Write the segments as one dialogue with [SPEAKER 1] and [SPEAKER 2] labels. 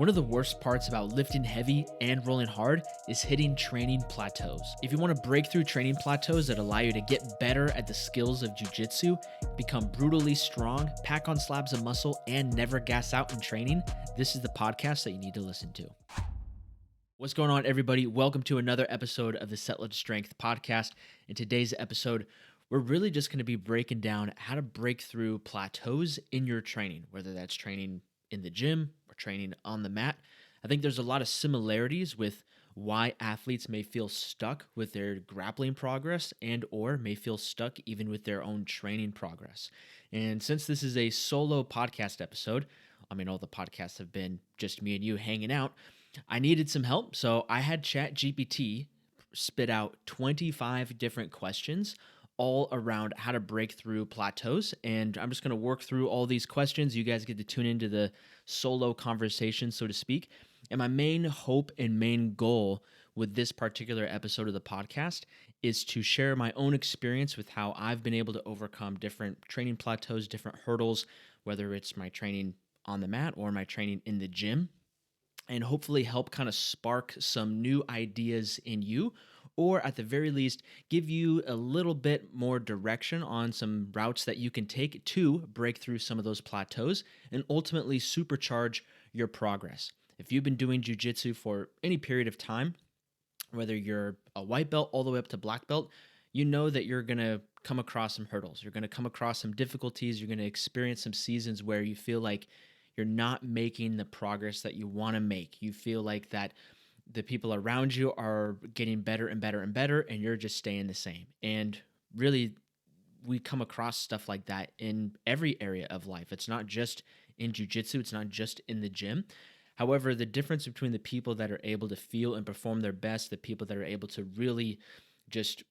[SPEAKER 1] One of the worst parts about lifting heavy and rolling hard is hitting training plateaus. If you want to break through training plateaus that allow you to get better at the skills of Jiu Jitsu, become brutally strong, pack on slabs of muscle, and never gas out in training, this is the podcast that you need to listen to. What's going on, everybody? Welcome to another episode of the Settlage Strength podcast. In today's episode, we're really just going to be breaking down how to break through plateaus in your training, whether that's training in the gym or training on the mat. I think there's a lot of similarities with why athletes may feel stuck with their grappling progress and or may feel stuck even with their own training progress. And since this is a solo podcast episode, all the podcasts have been just me and you hanging out, I needed some help. So I had ChatGPT spit out 25 different questions all around how to break through plateaus. And I'm just going to work through all these questions. You guys get to tune into the solo conversation, so to speak. And my main hope and main goal with this particular episode of the podcast is to share my own experience with how I've been able to overcome different training plateaus, different hurdles, whether it's my training on the mat or my training in the gym, and hopefully help kind of spark some new ideas in you, or at the very least, give you a little bit more direction on some routes that you can take to break through some of those plateaus and ultimately supercharge your progress. If you've been doing Jiu Jitsu for any period of time, whether you're a white belt all the way up to black belt, you know that you're going to come across some hurdles. You're going to come across some difficulties. You're going to experience some seasons where you feel like you're not making the progress that you want to make. You feel like that the people around you are getting better and better and better, and you're just staying the same. And really, we come across stuff like that in every area of life. It's not just in jiu-jitsu. It's not just in the gym. However, the difference between the people that are able to feel and perform their best, the people that are able to really just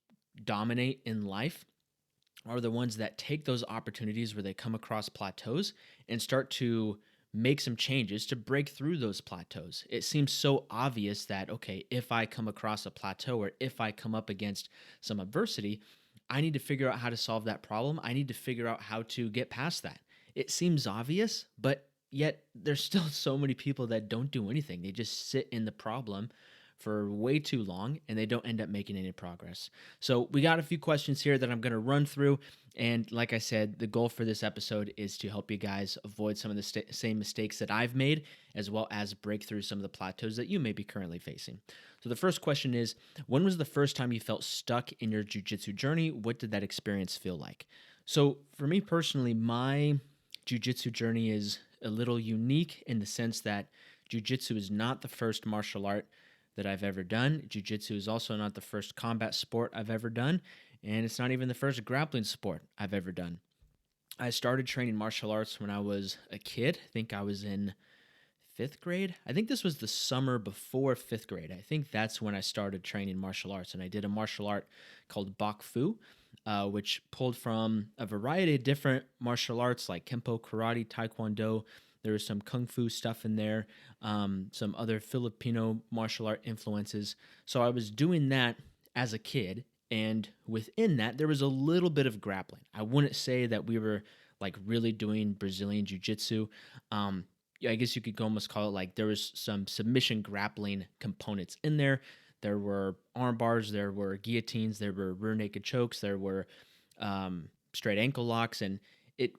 [SPEAKER 1] dominate in life, are the ones that take those opportunities where they come across plateaus and start to make some changes to break through those plateaus. It seems so obvious that, okay, if I come across a plateau or if I come up against some adversity, I need to figure out how to solve that problem. I need to figure out how to get past that. It seems obvious, but yet there's still so many people that don't do anything. They just sit in the problem for way too long, and they don't end up making any progress. So we got a few questions here that I'm going to run through. And like I said, the goal for this episode is to help you guys avoid some of the same mistakes that I've made, as well as break through some of the plateaus that you may be currently facing. So the first question is, when was the first time you felt stuck in your jiu-jitsu journey? What did that experience feel like? So for me personally, my jiu-jitsu journey is a little unique in the sense that jiu-jitsu is not the first martial art that I've ever done. Jiu-jitsu is also not the first combat sport I've ever done, and it's not even the first grappling sport I've ever done. I started training martial arts when I was a kid. I think I was in 5th grade. I think this was the summer before 5th grade. I think that's when I started training martial arts, and I did a martial art called Bok Fu, which pulled from a variety of different martial arts like Kempo, Karate, Taekwondo. There was some Kung Fu stuff in there, some other Filipino martial art influences. So I was doing that as a kid, and within that, there was a little bit of grappling. I wouldn't say that we were like really doing Brazilian Jiu-Jitsu. I guess you could almost call it like there was some submission grappling components in there. There were arm bars, there were guillotines, there were rear naked chokes, there were straight ankle locks, and it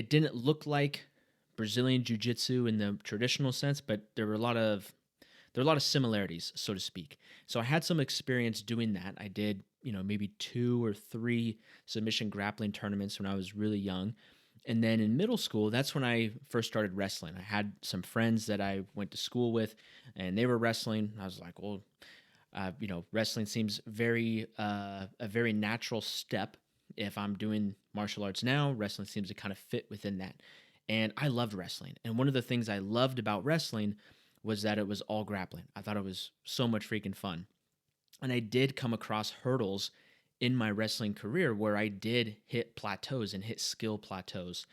[SPEAKER 1] didn't look like Brazilian Jiu-Jitsu in the traditional sense, but there were a lot of similarities, so to speak. So I had some experience doing that. I did, maybe 2 or 3 submission grappling tournaments when I was really young. And then in middle school, that's when I first started wrestling. I had some friends that I went to school with, and they were wrestling. I was like, well, wrestling seems a very natural step. If I'm doing martial arts now, wrestling seems to kind of fit within that. And I loved wrestling. And one of the things I loved about wrestling was that it was all grappling. I thought it was so much freaking fun. And I did come across hurdles in my wrestling career where I did hit plateaus and hit skill plateaus.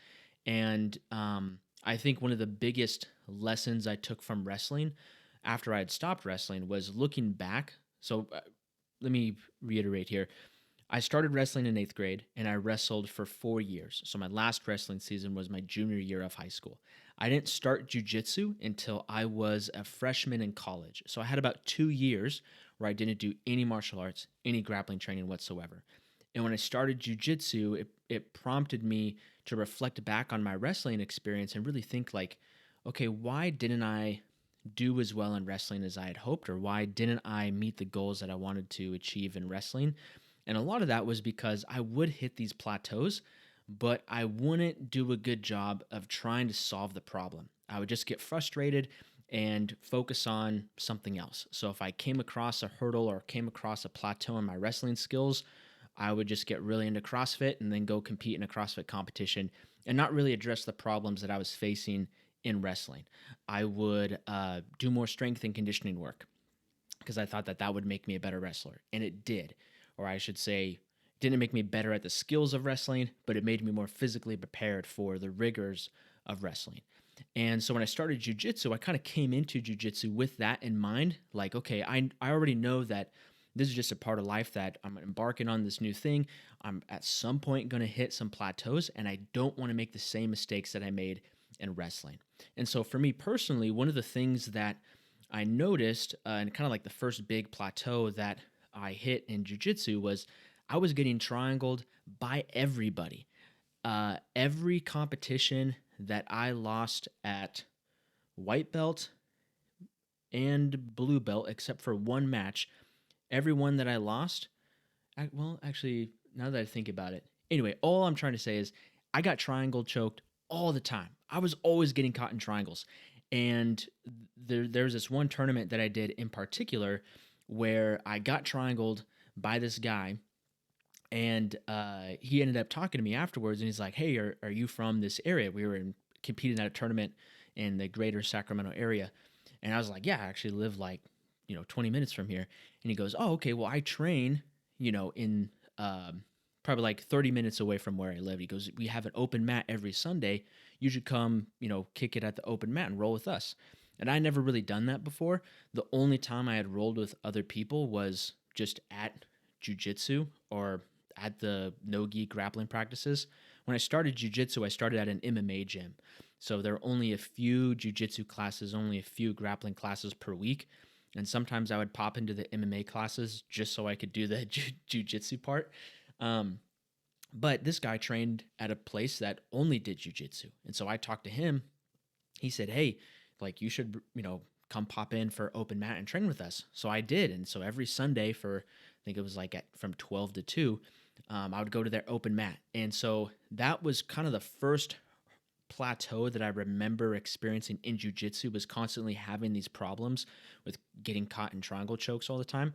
[SPEAKER 1] And I think one of the biggest lessons I took from wrestling after I had stopped wrestling was looking back. So let me reiterate here. I started wrestling in 8th grade, and I wrestled for 4 years. So my last wrestling season was my junior year of high school. I didn't start jujitsu until I was a freshman in college. So I had about 2 years where I didn't do any martial arts, any grappling training whatsoever. And when I started jujitsu, it prompted me to reflect back on my wrestling experience and really think like, okay, why didn't I do as well in wrestling as I had hoped, or why didn't I meet the goals that I wanted to achieve in wrestling? And a lot of that was because I would hit these plateaus, but I wouldn't do a good job of trying to solve the problem. I would just get frustrated and focus on something else. So if I came across a hurdle or came across a plateau in my wrestling skills, I would just get really into CrossFit and then go compete in a CrossFit competition and not really address the problems that I was facing in wrestling. I would do more strength and conditioning work because I thought that that would make me a better wrestler. And it did. Or I should say, didn't make me better at the skills of wrestling, but it made me more physically prepared for the rigors of wrestling. And so when I started jujitsu, I kind of came into jujitsu with that in mind. Like, okay, I already know that this is just a part of life, that I'm embarking on this new thing. I'm at some point going to hit some plateaus, and I don't want to make the same mistakes that I made in wrestling. And so for me personally, one of the things that I noticed, and kind of like the first big plateau that I hit in jiu-jitsu, was I was getting triangled by everybody. Every competition that I lost at white belt and blue belt, except for one match, every one that I lost, well, actually, now that I think about it, anyway, all I'm trying to say is I got triangle choked all the time. I was always getting caught in triangles. And there's this one tournament that I did in particular where I got triangled by this guy, and he ended up talking to me afterwards, and he's like, hey, are you from this area? We were competing at a tournament in the greater Sacramento area. And I was like, yeah, I actually live like, 20 minutes from here. And he goes, oh, okay, well, I train, in probably like 30 minutes away from where I live. He goes, we have an open mat every Sunday. You should come, kick it at the open mat and roll with us. And I never really done that before. The only time I had rolled with other people was just at jiu-jitsu or at the no-gi grappling practices. When I started jiu-jitsu, I started at an MMA gym. So there are only a few jiu-jitsu classes, only a few grappling classes per week. And sometimes I would pop into the MMA classes just so I could do the jiu-jitsu part. But this guy trained at a place that only did jiu-jitsu. And so I talked to him. He said, hey, like you should, come pop in for open mat and train with us. So I did. And so every Sunday for, I think it was like from 12 to 2, I would go to their open mat. And so that was kind of the first plateau that I remember experiencing in jiu-jitsu, was constantly having these problems with getting caught in triangle chokes all the time.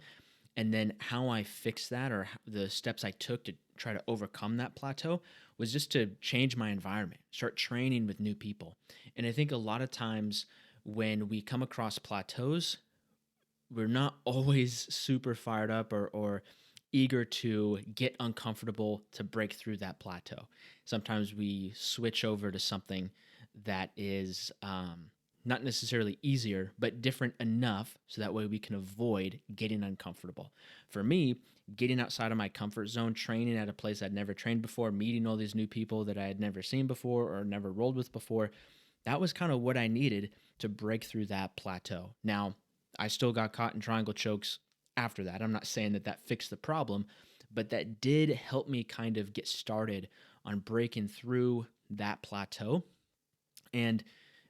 [SPEAKER 1] And then how I fixed that, or the steps I took to try to overcome that plateau, was just to change my environment, start training with new people. And I think a lot of times when we come across plateaus, we're not always super fired up or eager to get uncomfortable to break through that plateau. Sometimes we switch over to something that is not necessarily easier, but different enough so that way we can avoid getting uncomfortable. For me, getting outside of my comfort zone, training at a place I'd never trained before, meeting all these new people that I had never seen before or never rolled with before, that was kind of what I needed to break through that plateau. Now, I still got caught in triangle chokes after that. I'm not saying that that fixed the problem, but that did help me kind of get started on breaking through that plateau. And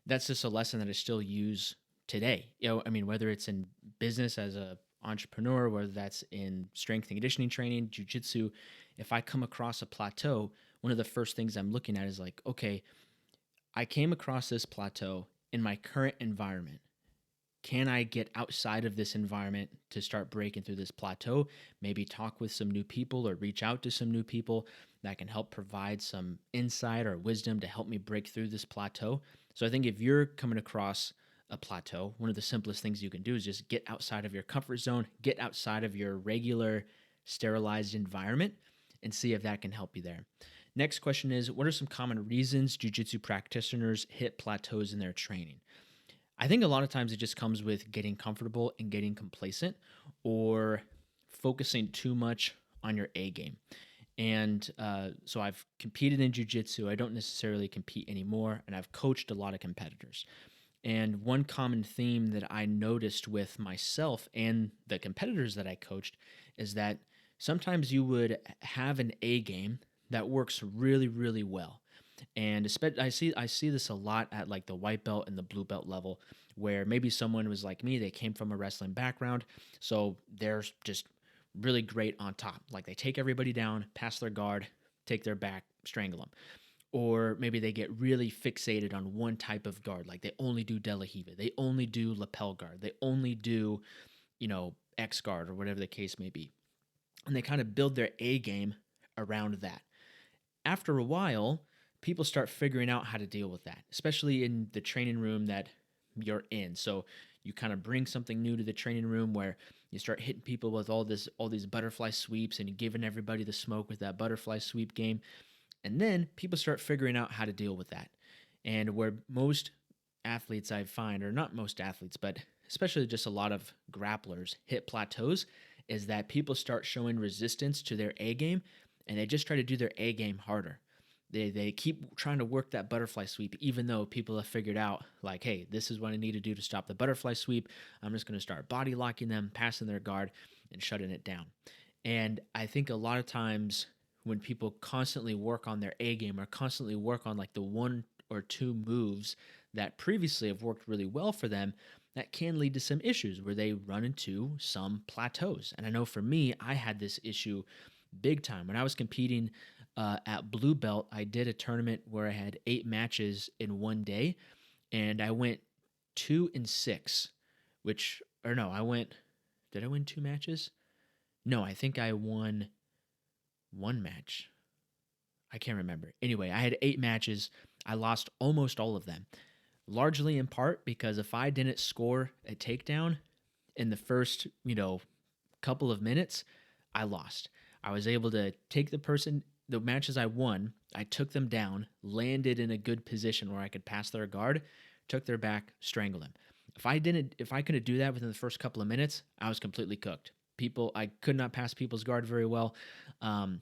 [SPEAKER 1] that's just a lesson that I still use today. Whether it's in business as a entrepreneur, whether that's in strength and conditioning training, jiu-jitsu, if I come across a plateau, one of the first things I'm looking at is like, okay, I came across this plateau in my current environment. Can I get outside of this environment to start breaking through this plateau? Maybe talk with some new people or reach out to some new people that can help provide some insight or wisdom to help me break through this plateau. So I think if you're coming across a plateau, one of the simplest things you can do is just get outside of your comfort zone, get outside of your regular sterilized environment, and see if that can help you there. Next question is, what are some common reasons jiu-jitsu practitioners hit plateaus in their training? I think a lot of times it just comes with getting comfortable and getting complacent, or focusing too much on your A game. And so I've competed in jiu-jitsu. I don't necessarily compete anymore, and I've coached a lot of competitors. And one common theme that I noticed with myself and the competitors that I coached is that sometimes you would have an A game that works really, really well. And I see this a lot at like the white belt and the blue belt level, where maybe someone was like me, they came from a wrestling background, so they're just really great on top. Like they take everybody down, pass their guard, take their back, strangle them. Or maybe they get really fixated on one type of guard, like they only do De La Hiva, they only do lapel guard, they only do, X guard or whatever the case may be. And they kind of build their A game around that. After a while, people start figuring out how to deal with that, especially in the training room that you're in. So you kind of bring something new to the training room where you start hitting people with all these butterfly sweeps, and you're giving everybody the smoke with that butterfly sweep game. And then people start figuring out how to deal with that. And where most athletes I find, or not most athletes, but especially just a lot of grapplers hit plateaus, is that people start showing resistance to their A game, and they just try to do their A game harder. They keep trying to work that butterfly sweep, even though people have figured out, like, hey, this is what I need to do to stop the butterfly sweep. I'm just going to start body locking them, passing their guard, and shutting it down. And I think a lot of times when people constantly work on their A game or constantly work on like the one or two moves that previously have worked really well for them, that can lead to some issues where they run into some plateaus. And I know for me, I had this issue big time. When I was competing at Blue Belt, I did a tournament where I had 8 matches in one day, and I went 2-6, which, or no, did I win 2 matches? No, I think I won 1 match. I can't remember. Anyway, I had 8 matches. I lost almost all of them, largely in part because if I didn't score a takedown in the first, couple of minutes, I lost. I was able to take the matches I won, I took them down, landed in a good position where I could pass their guard, took their back, strangled them. If I couldn't do that within the first couple of minutes, I was completely cooked. I could not pass people's guard very well.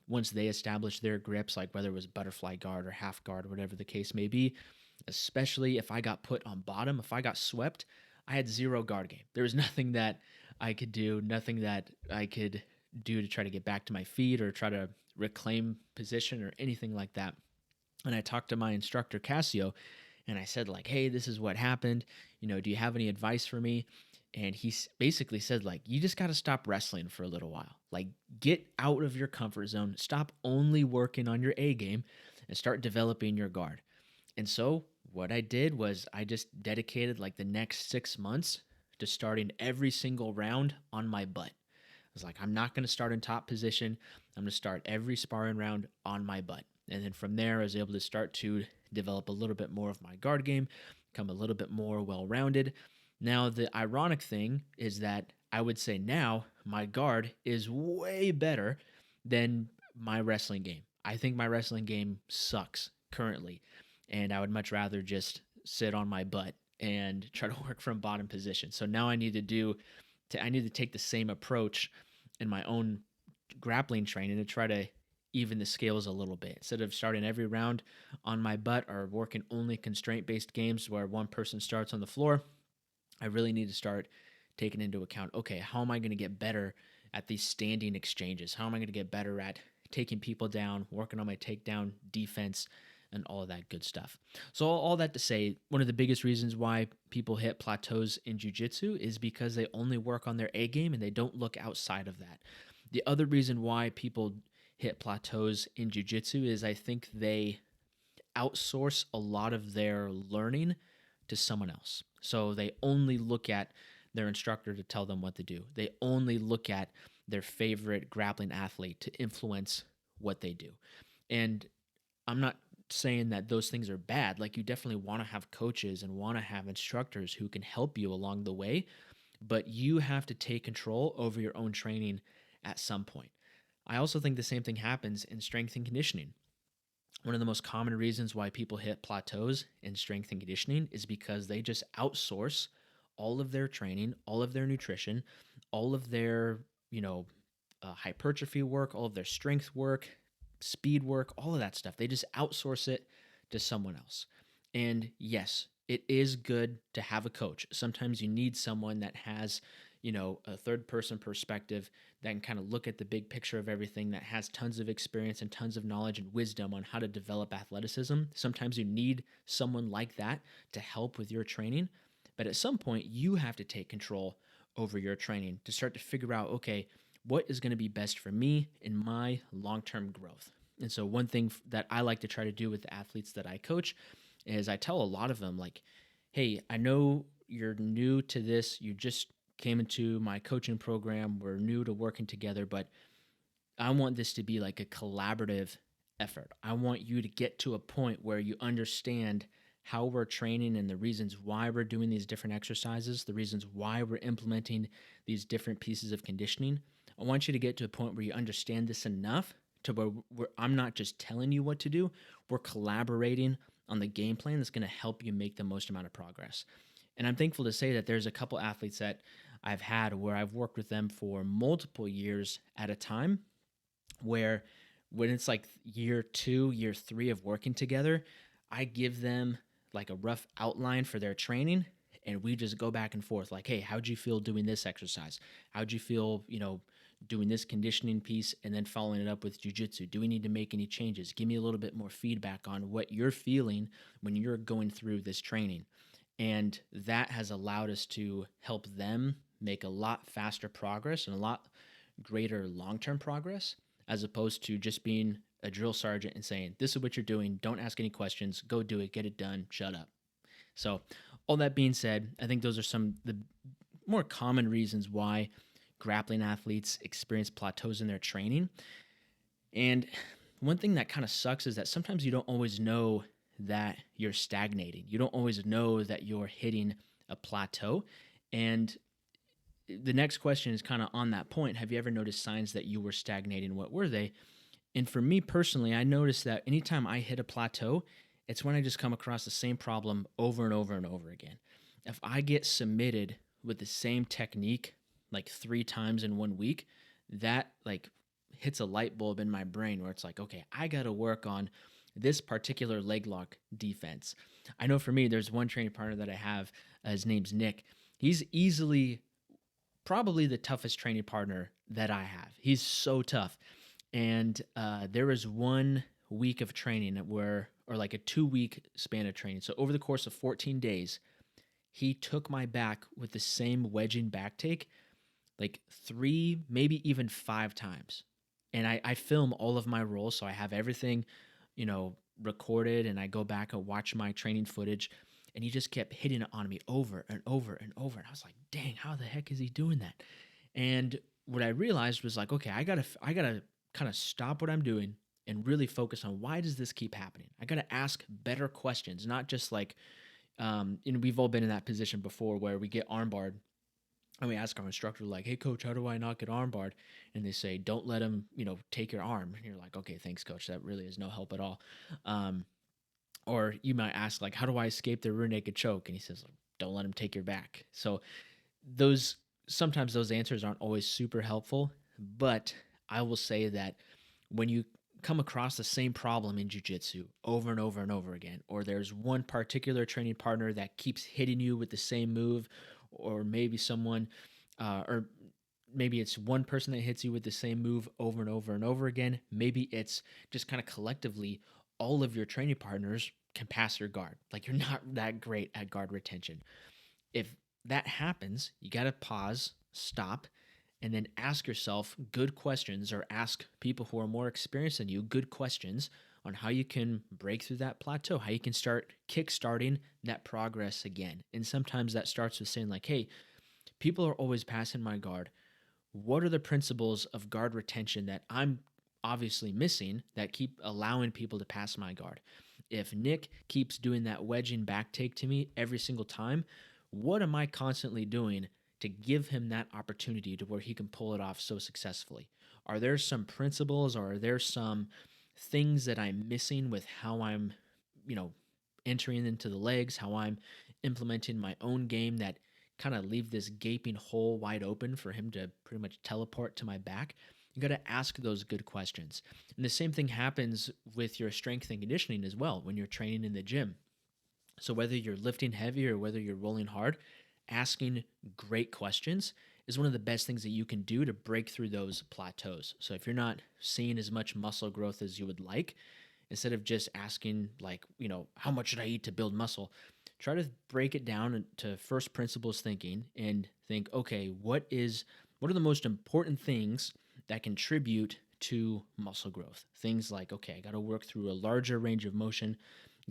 [SPEAKER 1] Once they established their grips, like whether it was butterfly guard or half guard, whatever the case may be, especially if I got put on bottom, if I got swept, I had 0 guard game. There was nothing that I could do, nothing that I could do to try to get back to my feet or try to reclaim position or anything like that. And I talked to my instructor, Cassio, and I said, like, hey, this is what happened. Do you have any advice for me? And he basically said, like, you just got to stop wrestling for a little while. Like, get out of your comfort zone. Stop only working on your A game and start developing your guard. And so what I did was I just dedicated like the next 6 months to starting every single round on my butt. I was like, I'm not going to start in top position. I'm going to start every sparring round on my butt. And then from there, I was able to start to develop a little bit more of my guard game, become a little bit more well-rounded. Now, the ironic thing is that I would say now my guard is way better than my wrestling game. I think my wrestling game sucks currently, and I would much rather just sit on my butt and try to work from bottom position. So now I need to take the same approach in my own grappling training to try to even the scales a little bit. Instead of starting every round on my butt or working only constraint-based games where one person starts on the floor, I really need to start taking into account, okay, how am I going to get better at these standing exchanges? How am I going to get better at taking people down, working on my takedown defense, and all of that good stuff? So all that to say, one of the biggest reasons why people hit plateaus in jiu-jitsu is because they only work on their A game and they don't look outside of that. The other reason why people hit plateaus in jiu-jitsu is I think they outsource a lot of their learning to someone else. So they only look at their instructor to tell them what to do. They only look at their favorite grappling athlete to influence what they do. And I'm not saying that those things are bad. Like, you definitely want to have coaches and want to have instructors who can help you along the way, but you have to take control over your own training at some point. I also think the same thing happens in strength and conditioning. One of the most common reasons why people hit plateaus in strength and conditioning is because they just outsource all of their training, all of their nutrition, all of their, hypertrophy work, all of their strength work, speed work, all of that stuff. They just outsource it to someone else. And yes, it is good to have a coach. Sometimes you need someone that has, a third person perspective that can kind of look at the big picture of everything, that has tons of experience and tons of knowledge and wisdom on how to develop athleticism. Sometimes you need someone like that to help with your training. But at some point, you have to take control over your training to start to figure out, okay, what is going to be best for me in my long-term growth. And so one thing that I like to try to do with the athletes that I coach is I tell a lot of them, like, hey, I know you're new to this. You just came into my coaching program. We're new to working together, but I want this to be like a collaborative effort. I want you to get to a point where you understand how we're training and the reasons why we're doing these different exercises, the reasons why we're implementing these different pieces of conditioning. I want you to get to a point where you understand this enough to where I'm not just telling you what to do, we're collaborating on the game plan that's going to help you make the most amount of progress. And I'm thankful to say that there's a couple athletes that I've had where I've worked with them for multiple years at a time, where when it's like year 2, year 3 of working together, I give them like a rough outline for their training, and we just go back and forth like, hey, how'd you feel doing this exercise? How'd you feel, doing this conditioning piece and then following it up with jiu-jitsu? Do we need to make any changes? Give me a little bit more feedback on what you're feeling when you're going through this training. And that has allowed us to help them make a lot faster progress and a lot greater long-term progress, as opposed to just being a drill sergeant and saying, this is what you're doing, don't ask any questions, go do it, get it done, shut up. So all that being said, I think those are some of the more common reasons why grappling athletes experience plateaus in their training. And one thing that kind of sucks is that sometimes you don't always know that you're stagnating. You don't always know that you're hitting a plateau. And the next question is kind of on that point. Have you ever noticed signs that you were stagnating? What were they? And for me personally, I noticed that anytime I hit a plateau, it's when I just come across the same problem over and over and over again. If I get submitted with the same technique like 3 times in 1 week, that like hits a light bulb in my brain where it's like, okay, I got to work on this particular leg lock defense. I know for me, there's one training partner that I have, his name's Nick. He's easily probably the toughest training partner that I have. He's so tough. And there was 1 week of training or like a 2-week span of training. So over the course of 14 days, he took my back with the same wedging back take like 3, maybe even 5 times. And I film all of my rolls, so I have everything, recorded, and I go back and watch my training footage. And he just kept hitting it on me over and over and over. And I was like, dang, how the heck is he doing that? And what I realized was like, okay, I gotta kind of stop what I'm doing and really focus on why does this keep happening? I gotta ask better questions, not just like, we've all been in that position before where we get armbarred and we ask our instructor like, hey coach, how do I not get armbarred? And they say, don't let him, take your arm. And you're like, okay, thanks coach. That really is no help at all. Or you might ask like, how do I escape the rear naked choke? And he says, don't let him take your back. So sometimes those answers aren't always super helpful, but I will say that when you come across the same problem in jiu-jitsu over and over and over again, or there's one particular training partner that keeps hitting you with the same move, or maybe maybe it's one person that hits you with the same move over and over and over again, maybe it's just kind of collectively all of your training partners can pass your guard. Like you're not that great at guard retention. If that happens, you got to pause, stop, and then ask yourself good questions, or ask people who are more experienced than you good questions on how you can break through that plateau, how you can start kickstarting that progress again. And sometimes that starts with saying like, hey, people are always passing my guard. What are the principles of guard retention that I'm obviously missing that keep allowing people to pass my guard? If Nick keeps doing that wedging back take to me every single time, what am I constantly doing to give him that opportunity to where he can pull it off so successfully? Are there some principles, or are there some things that I'm missing with how I'm, entering into the legs, how I'm implementing my own game that kind of leave this gaping hole wide open for him to pretty much teleport to my back? You got to ask those good questions. And the same thing happens with your strength and conditioning as well when you're training in the gym. So whether you're lifting heavy or whether you're rolling hard, asking great questions is one of the best things that you can do to break through those plateaus. So if you're not seeing as much muscle growth as you would like, instead of just asking like, how much should I eat to build muscle, try to break it down to first principles thinking and think, okay, what are the most important things that contribute to muscle growth? Things like, okay, I got to work through a larger range of motion,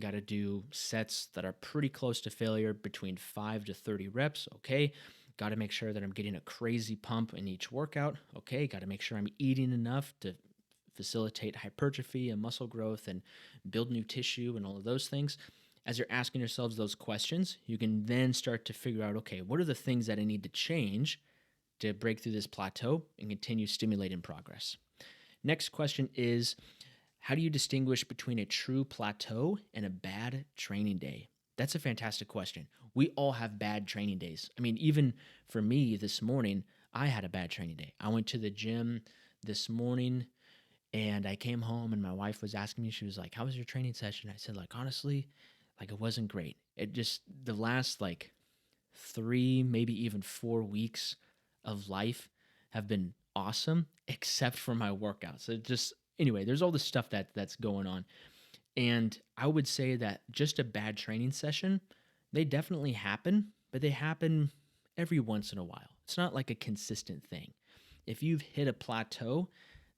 [SPEAKER 1] got to do sets that are pretty close to failure between 5 to 30 reps. Okay. Got to make sure that I'm getting a crazy pump in each workout. Okay. Got to make sure I'm eating enough to facilitate hypertrophy and muscle growth and build new tissue and all of those things. As you're asking yourselves those questions, you can then start to figure out, okay, what are the things that I need to change to break through this plateau and continue stimulating progress? Next question is, how do you distinguish between a true plateau and a bad training day? That's a fantastic question. We all have bad training days. I mean, even for me this morning, I had a bad training day. I went to the gym this morning and I came home and my wife was asking me, she was like, how was your training session? I said, like, honestly, like it wasn't great. It just, the last like 3, maybe even 4 weeks of life have been awesome, except for my workouts. It just, anyway, there's all this stuff that's going on. And I would say that just a bad training session, they definitely happen, but they happen every once in a while. It's not like a consistent thing. If you've hit a plateau,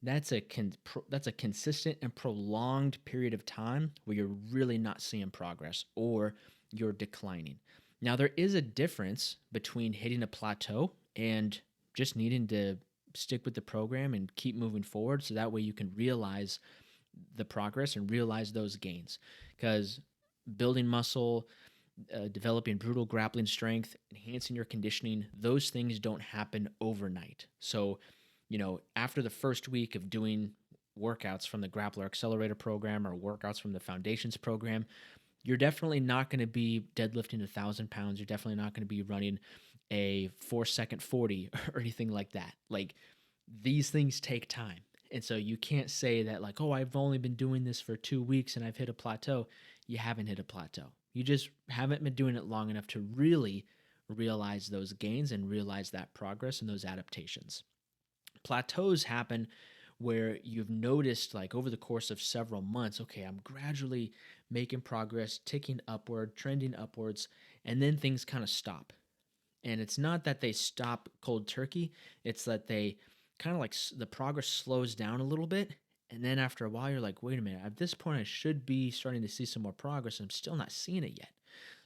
[SPEAKER 1] that's a consistent and prolonged period of time where you're really not seeing progress or you're declining. Now, there is a difference between hitting a plateau and just needing to stick with the program and keep moving forward, so that way you can realize the progress and realize those gains. Because building muscle, developing brutal grappling strength, enhancing your conditioning, those things don't happen overnight. So, after the first week of doing workouts from the Grappler Accelerator program or workouts from the Foundations program, you're definitely not going to be deadlifting 1,000 pounds. You're definitely not going to be running a 4-second 40 or anything like that. Like, these things take time. And so you can't say that like, oh, I've only been doing this for 2 weeks and I've hit a plateau. You haven't hit a plateau. You just haven't been doing it long enough to really realize those gains and realize that progress and those adaptations. Plateaus happen where you've noticed, like over the course of several months, okay, I'm gradually making progress, ticking upward, trending upwards, and then things kind of stop. And it's not that they stop cold turkey, it's that they kind of like the progress slows down a little bit. And then after a while, you're like, wait a minute, at this point, I should be starting to see some more progress. I'm still not seeing it yet.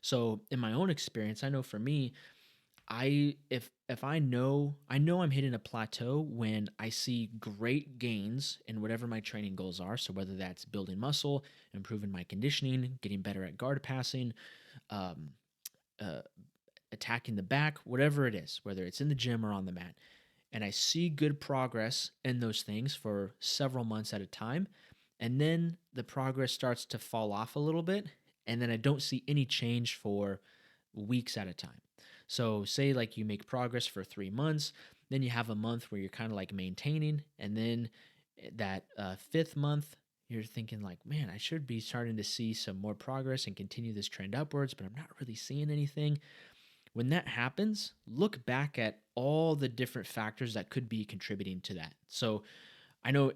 [SPEAKER 1] So in my own experience, I know for me, if I know I'm hitting a plateau when I see great gains in whatever my training goals are. So whether that's building muscle, improving my conditioning, getting better at guard passing, um, attacking the back, whatever it is, whether it's in the gym or on the mat, and I see good progress in those things for several months at a time, and then the progress starts to fall off a little bit, and then I don't see any change for weeks at a time. So say like you make progress for 3 months, then you have a month where you're kind of like maintaining, and then that 5th month, you're thinking like, man, I should be starting to see some more progress and continue this trend upwards, but I'm not really seeing anything. When that happens, look back at all the different factors that could be contributing to that. So I know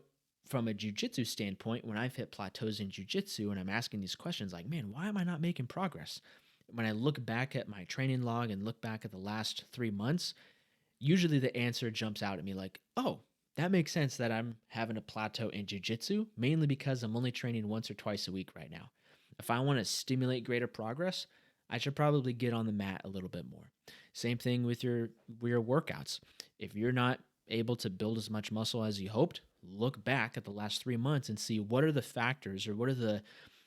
[SPEAKER 1] from a jiu-jitsu standpoint, when I've hit plateaus in jiu-jitsu and I'm asking these questions like, man, why am I not making progress? When I look back at my training log and look back at the last 3 months, usually the answer jumps out at me like, oh, that makes sense that I'm having a plateau in jiu-jitsu, mainly because I'm only training once or twice a week right now. If I want to stimulate greater progress, I should probably get on the mat a little bit more. Same thing with your workouts. If you're not able to build as much muscle as you hoped, look back at the last 3 months and see what are the factors or what are the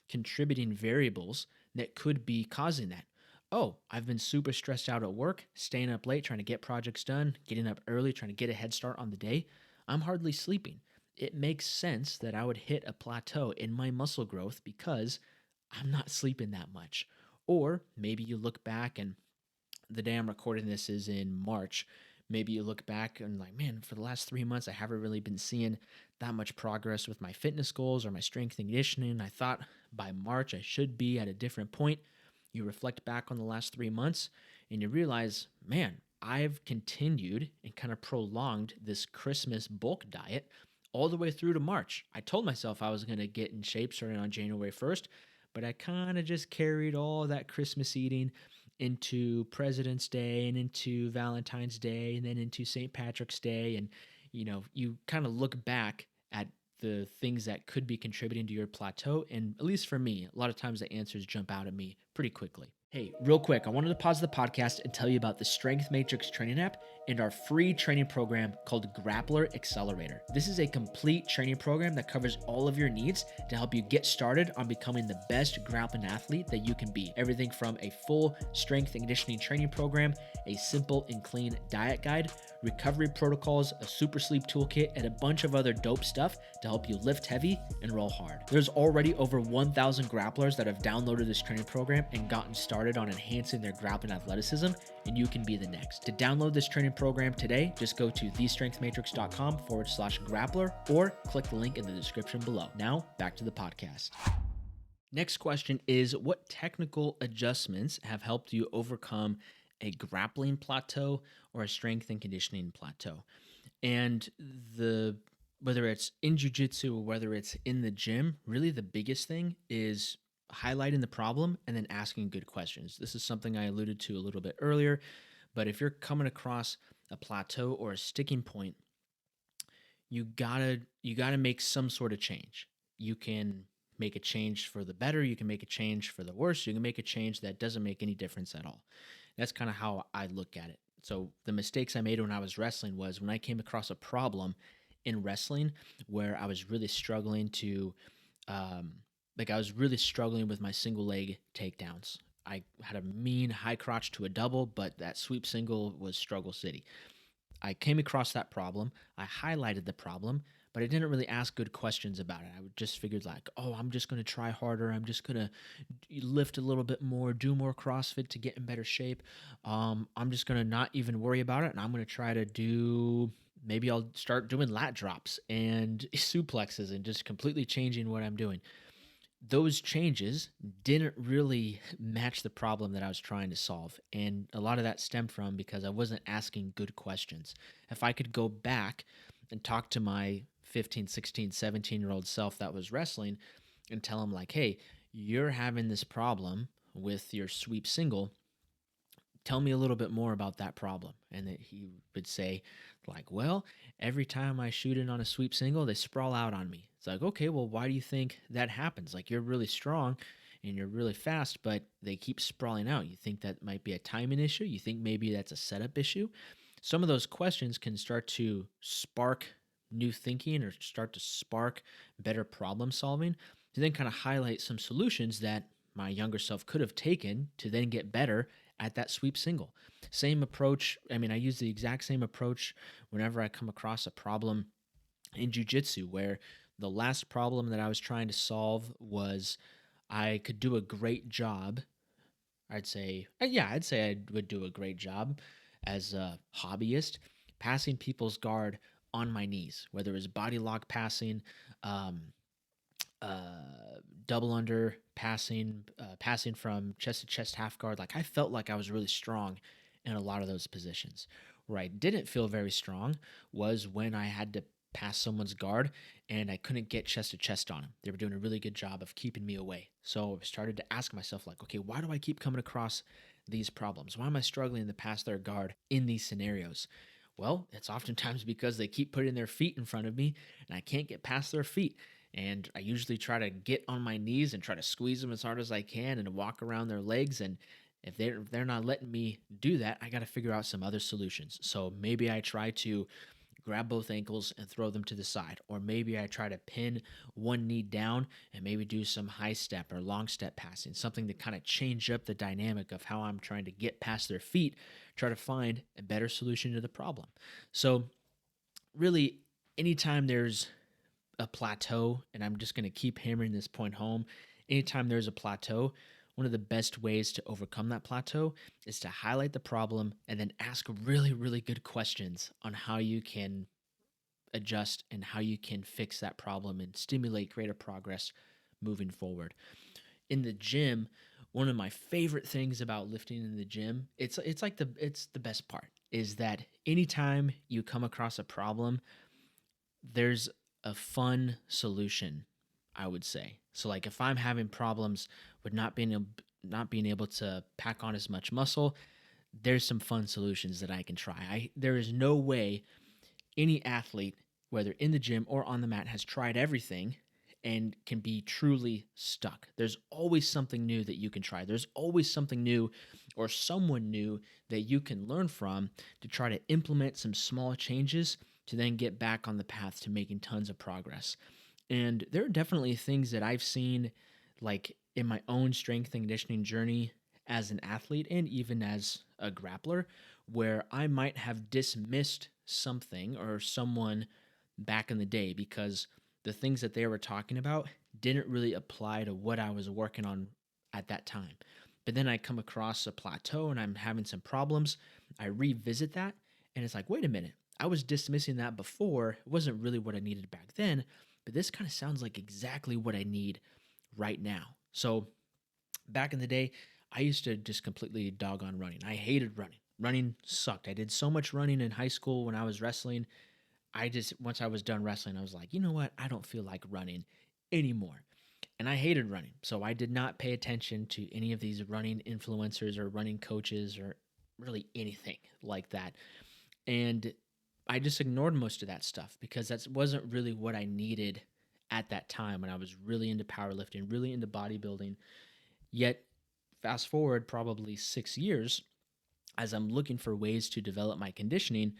[SPEAKER 1] contributing variables that could be causing that. Oh, I've been super stressed out at work, staying up late trying to get projects done, getting up early trying to get a head start on the day. I'm hardly sleeping. It makes sense that I would hit a plateau in my muscle growth because I'm not sleeping that much. Or maybe you look back, and the day I'm recording this is in March. Maybe you look back and like, man, for the last 3 months, I haven't really been seeing that much progress with my fitness goals or my strength and conditioning. I thought by March I should be at a different point. You reflect back on the last 3 months and you realize, man, I've continued and kind of prolonged this Christmas bulk diet all the way through to March. I told myself I was going to get in shape starting on January 1st, but I kind of just carried all that Christmas eating into President's Day and into Valentine's Day and then into St. Patrick's Day. And, you kind of look back at the things that could be contributing to your plateau. And at least for me, a lot of times the answers jump out at me pretty quickly. Hey, real quick, I wanted to pause the podcast and tell you about the Strength Matrix training app and our free training program called Grappler Accelerator. This is a complete training program that covers all of your needs to help you get started on becoming the best grappling athlete that you can be. Everything from a full strength and conditioning training program, a simple and clean diet guide, recovery protocols, a super sleep toolkit, and a bunch of other dope stuff to help you lift heavy and roll hard. There's already over 1,000 grapplers that have downloaded this training program and gotten started on enhancing their grappling athleticism, and you can be the next. To download this training program today, just go to thestrengthmatrix.com/grappler or click the link in the description below. Now, back to the podcast. Next question is, what technical adjustments have helped you overcome a grappling plateau or a strength and conditioning plateau? And whether it's in jiu-jitsu or whether it's in the gym, really the biggest thing is highlighting the problem and then asking good questions. This is something I alluded to a little bit earlier, but if you're coming across a plateau or a sticking point, you gotta make some sort of change. You can make a change for the better, you can make a change for the worse, you can make a change that doesn't make any difference at all. That's kind of how I look at it. So the mistakes I made when I was wrestling was when I came across a problem in wrestling where I was really struggling to I was really struggling with my single leg takedowns. I had a mean high crotch to a double, but that sweep single was struggle city. I came across that problem. I highlighted the problem, but I didn't really ask good questions about it. I just figured like, oh, I'm just going to try harder. I'm just going to lift a little bit more, do more CrossFit to get in better shape. I'm just going to not even worry about it. And I'm going to try to maybe I'll start doing lat drops and suplexes and just completely changing what I'm doing. Those changes didn't really match the problem that I was trying to solve. And a lot of that stemmed from because I wasn't asking good questions. If I could go back and talk to my 15, 16, 17-year-old self that was wrestling and tell him like, hey, you're having this problem with your sweep single. Tell me a little bit more about that problem. And that he would say like, well, every time I shoot in on a sweep single, they sprawl out on me. It's like, okay, well, why do you think that happens? Like, you're really strong and you're really fast, but they keep sprawling out. You think that might be a timing issue? You think maybe that's a setup issue? Some of those questions can start to spark new thinking or start to spark better problem solving to then kind of highlight some solutions that my younger self could have taken to then get better at that sweep single. Same approach. I mean, I use the exact same approach whenever I come across a problem in jiu-jitsu where the last problem that I was trying to solve was I could do a great job. I'd say I would do a great job as a hobbyist passing people's guard on my knees, whether it was body lock passing, um, double under passing, passing from chest to chest half guard. Like I felt like I was really strong in a lot of those positions. Where I didn't feel very strong was when I had to pass someone's guard and I couldn't get chest to chest on them. They were doing a really good job of keeping me away. So I started to ask myself like, okay, why do I keep coming across these problems? Why am I struggling to pass their guard in these scenarios? Well, it's oftentimes because they keep putting their feet in front of me and I can't get past their feet. And I usually try to get on my knees and try to squeeze them as hard as I can and walk around their legs. And if they're not letting me do that, I got to figure out some other solutions. So maybe I try to grab both ankles and throw them to the side. Or maybe I try to pin one knee down and maybe do some high step or long step passing, something to kind of change up the dynamic of how I'm trying to get past their feet, try to find a better solution to the problem. So really, anytime there's a plateau, and I'm just going to keep hammering this point home, anytime there's a plateau, one of the best ways to overcome that plateau is to highlight the problem and then ask really, really good questions on how you can adjust and how you can fix that problem and stimulate greater progress moving forward. In the gym, one of my favorite things about lifting in the gym, it's the best part is that anytime you come across a problem, there's a fun solution, I would say. So like if I'm having problems with not being able to pack on as much muscle, there's some fun solutions that I can try. There is no way any athlete, whether in the gym or on the mat, has tried everything and can be truly stuck. There's always something new that you can try. There's always something new or someone new that you can learn from to try to implement some small changes to then get back on the path to making tons of progress. And there are definitely things that I've seen, like in my own strength and conditioning journey as an athlete and even as a grappler, where I might have dismissed something or someone back in the day because the things that they were talking about didn't really apply to what I was working on at that time. But then I come across a plateau and I'm having some problems. I revisit that and it's like, wait a minute, I was dismissing that before. It wasn't really what I needed back then, but this kind of sounds like exactly what I need right now. So back in the day, I used to just completely dog on running. I hated running. Running sucked. I did so much running in high school when I was wrestling. Once I was done wrestling, I was like, you know what? I don't feel like running anymore. And I hated running. So I did not pay attention to any of these running influencers or running coaches or really anything like that. And I just ignored most of that stuff because that wasn't really what I needed at that time when I was really into powerlifting, really into bodybuilding. Yet, fast forward probably 6 years, as I'm looking for ways to develop my conditioning,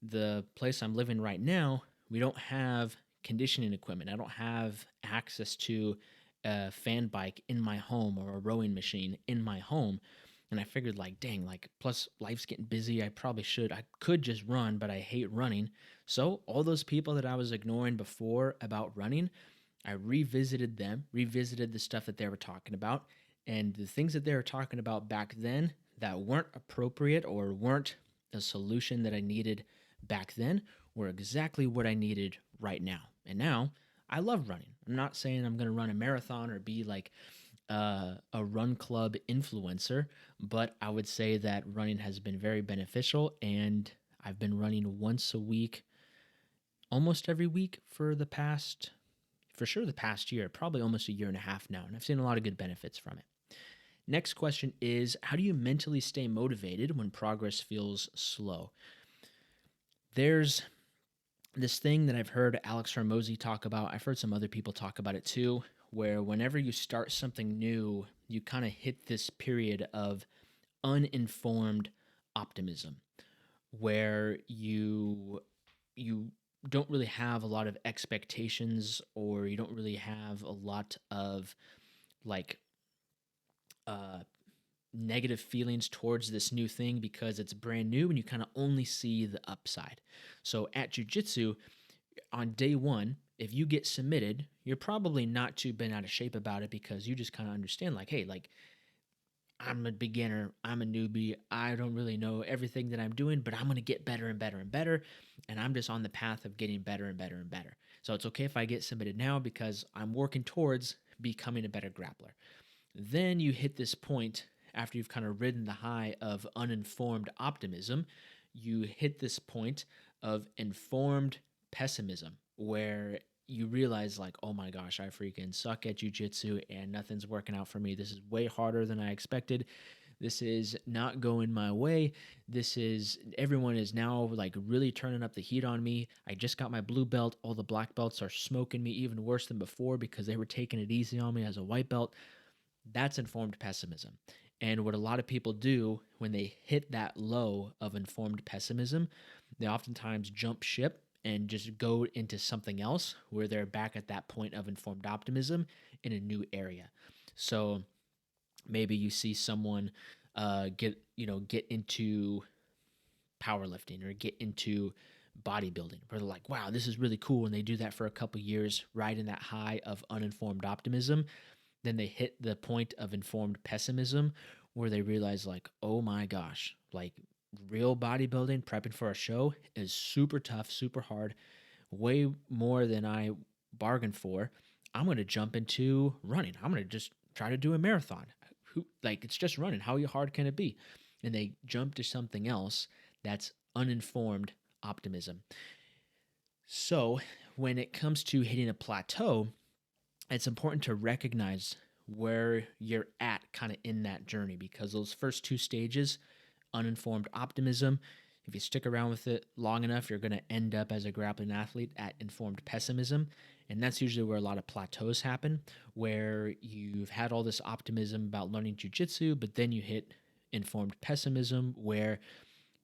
[SPEAKER 1] the place I'm living right now, we don't have conditioning equipment. I don't have access to a fan bike in my home or a rowing machine in my home. And I figured, like, dang, like, plus life's getting busy. I could just run, but I hate running. So all those people that I was ignoring before about running, I revisited them, revisited the stuff that they were talking about. And the things that they were talking about back then that weren't appropriate or weren't a solution that I needed back then were exactly what I needed right now. And now I love running. I'm not saying I'm going to run a marathon or be like a run club influencer, but I would say that running has been very beneficial, and I've been running once a week, almost every week for the past year, probably almost a year and a half now, and I've seen a lot of good benefits from it. Next question is, how do you mentally stay motivated when progress feels slow? There's this thing that I've heard Alex Hormozi talk about. I've heard some other people talk about it too, where whenever you start something new, you kind of hit this period of uninformed optimism, where you don't really have a lot of expectations, or you don't really have a lot of like negative feelings towards this new thing because it's brand new and you kind of only see the upside. So at Jiu Jitsu, on day one, if you get submitted, you're probably not too bent out of shape about it because you just kind of understand, like, hey, like, I'm a beginner, I'm a newbie, I don't really know everything that I'm doing, but I'm going to get better and better and better, and I'm just on the path of getting better and better and better. So it's okay if I get submitted now because I'm working towards becoming a better grappler. Then you hit this point after you've kind of ridden the high of uninformed optimism, you hit this point of informed pessimism where you realize, like, oh my gosh, I freaking suck at jiu-jitsu and nothing's working out for me. This is way harder than I expected. This is not going my way. Everyone is now like really turning up the heat on me. I just got my blue belt. All the black belts are smoking me even worse than before because they were taking it easy on me as a white belt. That's informed pessimism. And what a lot of people do when they hit that low of informed pessimism, they oftentimes jump ship and just go into something else where they're back at that point of informed optimism in a new area. So maybe you see someone get into powerlifting or get into bodybuilding where they're like, wow, this is really cool. And they do that for a couple years, riding that high of uninformed optimism. then they hit the point of informed pessimism where they realize, like, oh my gosh, like real bodybuilding, prepping for a show is super tough, super hard, way more than I bargained for. I'm going to jump into running. I'm going to just try to do a marathon. Like, it's just running. How hard can it be? And they jump to something else that's uninformed optimism. So when it comes to hitting a plateau, it's important to recognize where you're at kind of in that journey, because those first two stages, uninformed optimism, if you stick around with it long enough, you're going to end up as a grappling athlete at informed pessimism. And that's usually where a lot of plateaus happen, where you've had all this optimism about learning Jiu Jitsu, but then you hit informed pessimism where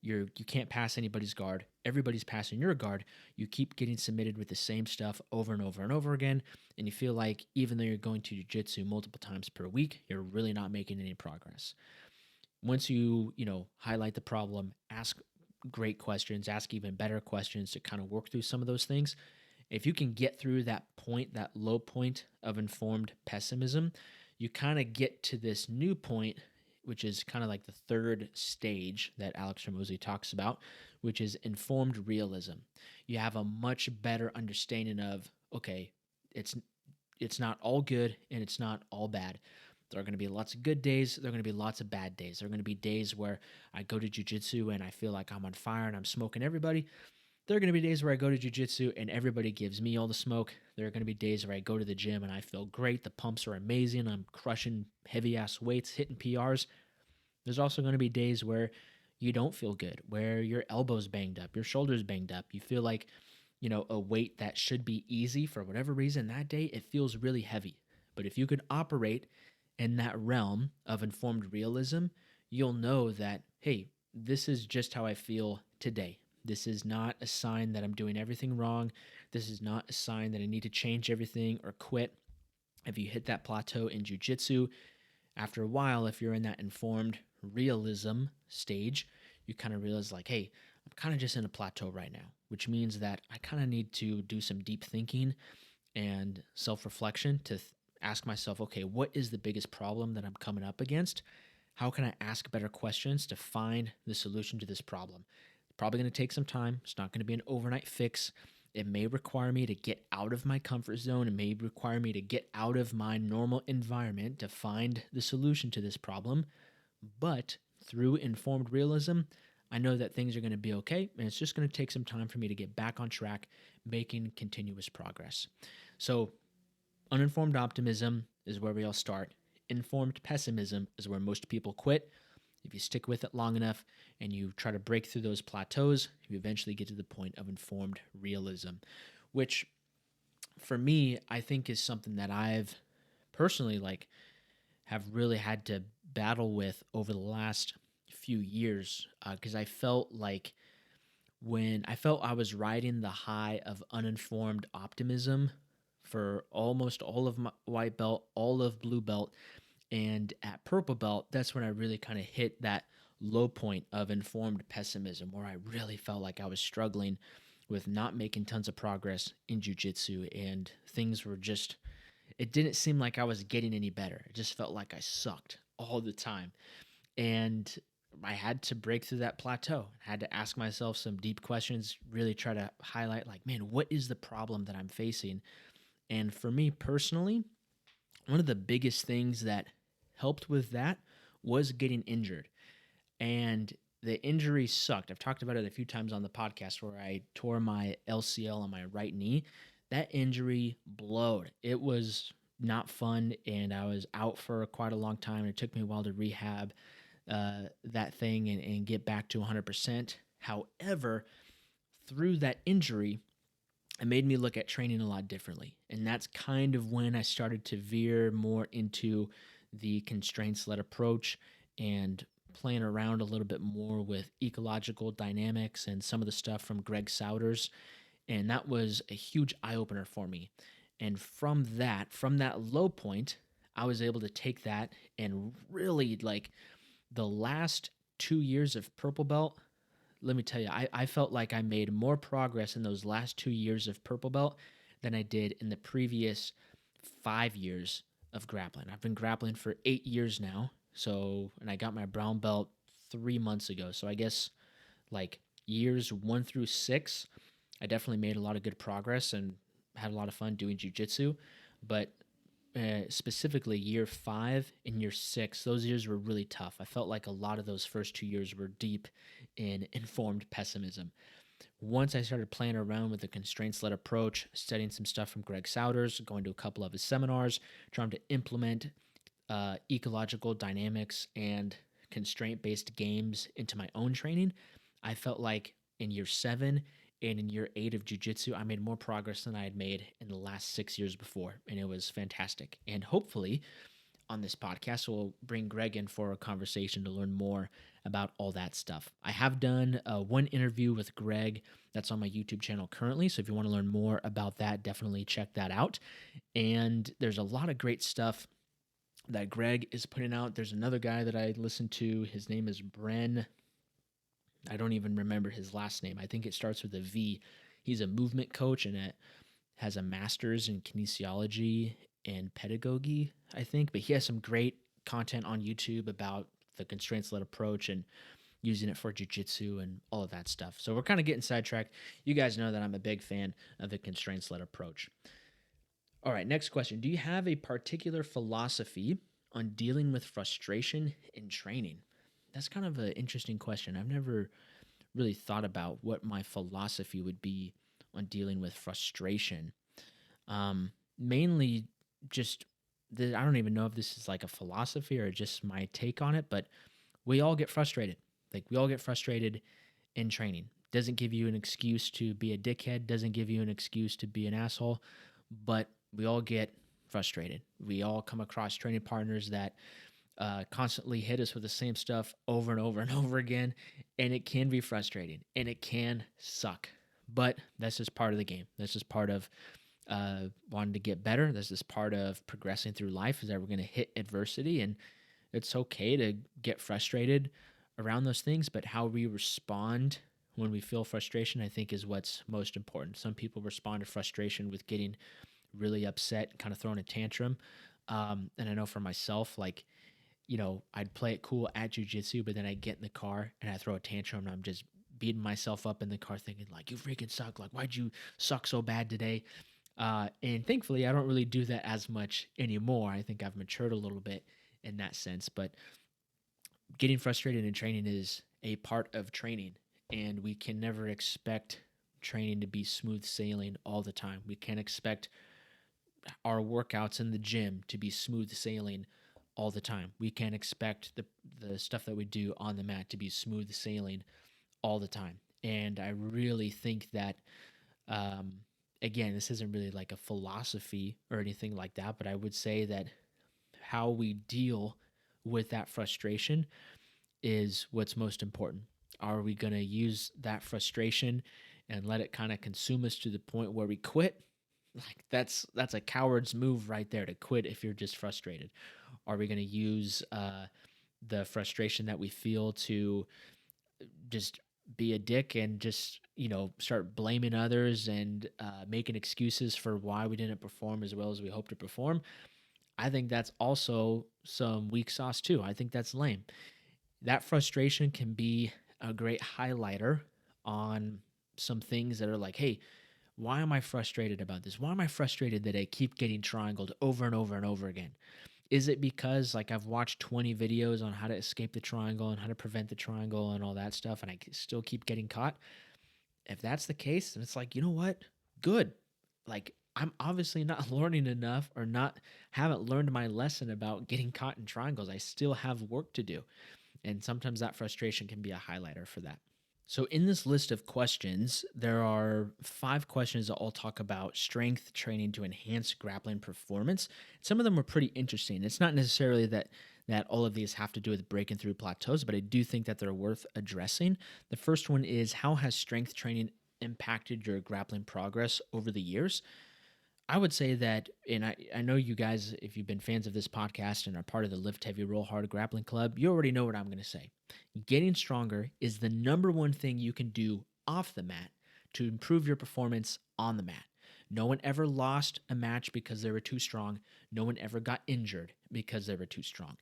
[SPEAKER 1] you can't pass anybody's guard. Everybody's passing your guard. You keep getting submitted with the same stuff over and over and over again. And you feel like even though you're going to jiu-jitsu multiple times per week, you're really not making any progress. Once you highlight the problem, ask great questions, ask even better questions to kind of work through some of those things. If you can get through that point, that low point of informed pessimism, you kind of get to this new point, which is kind of like the third stage that Alex Hormozi talks about, which is informed realism. You have a much better understanding of, okay, it's not all good and it's not all bad. There are going to be lots of good days. There are going to be lots of bad days. There are going to be days where I go to jiu-jitsu and I feel like I'm on fire and I'm smoking everybody. There are going to be days where I go to jiu-jitsu and everybody gives me all the smoke. There are going to be days where I go to the gym and I feel great. The pumps are amazing. I'm crushing heavy-ass weights, hitting PRs. There's also going to be days where you don't feel good, where your elbow's banged up, your shoulder's banged up. You feel like, a weight that should be easy for whatever reason that day, it feels really heavy. But if you could operate in that realm of informed realism, you'll know that, hey, this is just how I feel today. This is not a sign that I'm doing everything wrong. This is not a sign that I need to change everything or quit. If you hit that plateau in jiu-jitsu, after a while, if you're in that informed realism stage, you kind of realize, like, hey, I'm kind of just in a plateau right now, which means that I kind of need to do some deep thinking and self-reflection to ask myself, okay, what is the biggest problem that I'm coming up against? How can I ask better questions to find the solution to this problem? It's probably going to take some time. It's not going to be an overnight fix. It may require me to get out of my comfort zone. It may require me to get out of my normal environment to find the solution to this problem. But through informed realism, I know that things are going to be okay, and it's just going to take some time for me to get back on track, making continuous progress. So uninformed optimism is where we all start. Informed pessimism is where most people quit. If you stick with it long enough and you try to break through those plateaus, you eventually get to the point of informed realism, which for me, I think is something that I've personally have really had to battle with over the last few years, because I felt like when I felt I was riding the high of uninformed optimism for almost all of my white belt, all of blue belt, and at purple belt, that's when I really kind of hit that low point of informed pessimism, where I really felt like I was struggling with not making tons of progress in jiu-jitsu, and things were just, it didn't seem like I was getting any better. It just felt like I sucked all the time. And I had to break through that plateau. I had to ask myself some deep questions, really try to highlight, like, man, what is the problem that I'm facing? And for me personally, one of the biggest things that helped with that was getting injured. And the injury sucked. I've talked about it a few times on the podcast where I tore my LCL on my right knee. That injury blowed. It was not fun, and I was out for quite a long time. It took me a while to rehab that thing and get back to 100%. However, through that injury, it made me look at training a lot differently. And that's kind of when I started to veer more into the constraints-led approach and playing around a little bit more with ecological dynamics and some of the stuff from Greg Souders. And that was a huge eye-opener for me. And from that low point, I was able to take that and really, the last 2 years of purple belt, let me tell you, I felt like I made more progress in those last 2 years of purple belt than I did in the previous 5 years of grappling. I've been grappling for 8 years now. So, and I got my brown belt 3 months ago. So I guess like years 1 through 6, I definitely made a lot of good progress and had a lot of fun doing jujitsu. But specifically year 5 and year 6, those years were really tough. I felt like a lot of those first 2 years were deep in informed pessimism. Once I started playing around with the constraints-led approach, studying some stuff from Greg Souders, going to a couple of his seminars, trying to implement ecological dynamics and constraint-based games into my own training, I felt like in year 7 and in year 8 of jiu-jitsu, I made more progress than I had made in the last 6 years before, and it was fantastic. And hopefully on this podcast, we'll bring Greg in for a conversation to learn more about all that stuff. I have done one interview with Greg that's on my YouTube channel currently, so if you want to learn more about that, definitely check that out. And there's a lot of great stuff that Greg is putting out. There's another guy that I listen to. His name is Bren. I don't even remember his last name. I think it starts with a V. He's a movement coach and has a master's in kinesiology and pedagogy, I think. But he has some great content on YouTube about the constraints-led approach and using it for jiu-jitsu and all of that stuff. So we're kind of getting sidetracked. You guys know that I'm a big fan of the constraints-led approach. All right, next question. Do you have a particular philosophy on dealing with frustration in training? That's kind of an interesting question. I've never really thought about what my philosophy would be on dealing with frustration. Mainly just, I don't even know if this is like a philosophy or just my take on it, but we all get frustrated. Like we all get frustrated in training. Doesn't give you an excuse to be a dickhead, doesn't give you an excuse to be an asshole, but we all get frustrated. We all come across training partners that constantly hit us with the same stuff over and over and over again, and it can be frustrating and it can suck. But that's just part of the game. That's just part of wanting to get better. That's just part of progressing through life, is that we're going to hit adversity, and it's okay to get frustrated around those things, but how we respond when we feel frustration, I think, is what's most important. Some people respond to frustration with getting really upset and kind of throwing a tantrum. And I know for myself, like, I'd play it cool at jiu-jitsu, but then I get in the car and I throw a tantrum and I'm just beating myself up in the car thinking like, you freaking suck. Like, why'd you suck so bad today? And thankfully I don't really do that as much anymore. I think I've matured a little bit in that sense, but getting frustrated in training is a part of training, and we can never expect training to be smooth sailing all the time. We can't expect our workouts in the gym to be smooth sailing all the time. We can't expect the stuff that we do on the mat to be smooth sailing all the time. And I really think that, again, this isn't really like a philosophy or anything like that, but I would say that how we deal with that frustration is what's most important. Are we going to use that frustration and let it kind of consume us to the point where we quit? Like that's a coward's move right there, to quit if you're just frustrated. Are we going to use the frustration that we feel to just be a dick and just start blaming others and making excuses for why we didn't perform as well as we hoped to perform? I think that's also some weak sauce too. I think that's lame. That frustration can be a great highlighter on some things that are like, hey, why am I frustrated about this? Why am I frustrated that I keep getting triangled over and over and over again? Is it because like I've watched 20 videos on how to escape the triangle and how to prevent the triangle and all that stuff, and I still keep getting caught? If that's the case, then it's like, you know what? Good. Like, I'm obviously not learning enough, or haven't learned my lesson about getting caught in triangles. I still have work to do. And sometimes that frustration can be a highlighter for that. So in this list of questions, there are 5 questions that all talk about strength training to enhance grappling performance. Some of them are pretty interesting. It's not necessarily that all of these have to do with breaking through plateaus, but I do think that they're worth addressing. The first one is, how has strength training impacted your grappling progress over the years? I would say that, and I know you guys, if you've been fans of this podcast and are part of the Lift Heavy Roll Hard Grappling Club, you already know what I'm going to say. Getting stronger is the number one thing you can do off the mat to improve your performance on the mat. No one ever lost a match because they were too strong. No one ever got injured because they were too strong.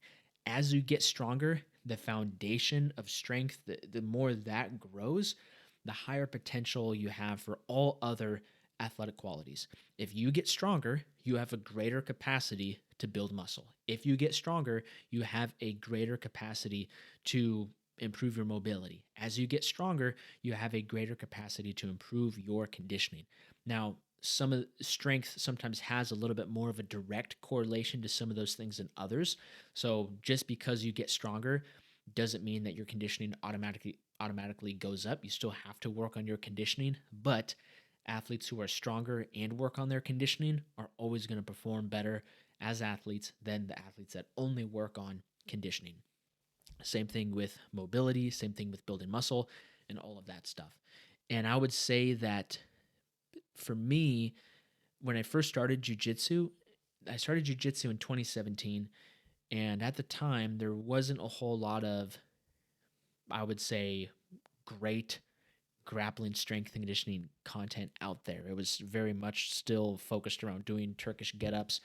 [SPEAKER 1] As you get stronger, the foundation of strength, the more that grows, the higher potential you have for all other athletic qualities. If you get stronger, you have a greater capacity to build muscle. If you get stronger, you have a greater capacity to improve your mobility. As you get stronger, you have a greater capacity to improve your conditioning. Now, some of the strength sometimes has a little bit more of a direct correlation to some of those things than others. So just because you get stronger doesn't mean that your conditioning automatically goes up. You still have to work on your conditioning, but athletes who are stronger and work on their conditioning are always going to perform better as athletes than the athletes that only work on conditioning. Same thing with mobility, same thing with building muscle and all of that stuff. And I would say that for me, when I first started jiu-jitsu, I started jiu-jitsu in 2017, and at the time there wasn't a whole lot of, I would say, great grappling strength and conditioning content out there. It was very much still focused around doing Turkish get-ups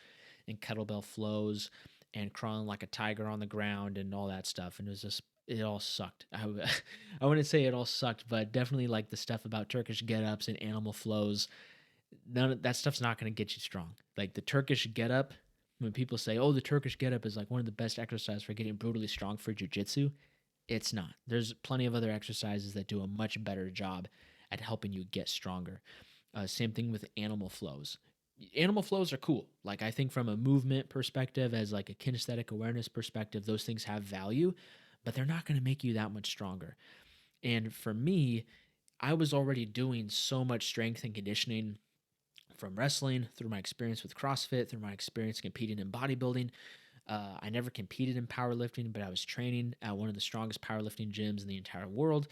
[SPEAKER 1] and kettlebell flows and crawling like a tiger on the ground and all that stuff. And it was just, it all sucked. I wouldn't say it all sucked, but definitely like the stuff about Turkish get-ups and animal flows, none of that stuff's not going to get you strong. Like the Turkish get-up, when people say, oh, the Turkish get-up is like one of the best exercises for getting brutally strong for jiu-jitsu, it's not. There's plenty of other exercises that do a much better job at helping you get stronger. Same thing with animal flows. Animal flows are cool. Like I think from a movement perspective, as like a kinesthetic awareness perspective, those things have value, but they're not going to make you that much stronger. And for me, I was already doing so much strength and conditioning from wrestling, through my experience with CrossFit, through my experience competing in bodybuilding. I never competed in powerlifting, but I was training at one of the strongest powerlifting gyms in the entire world.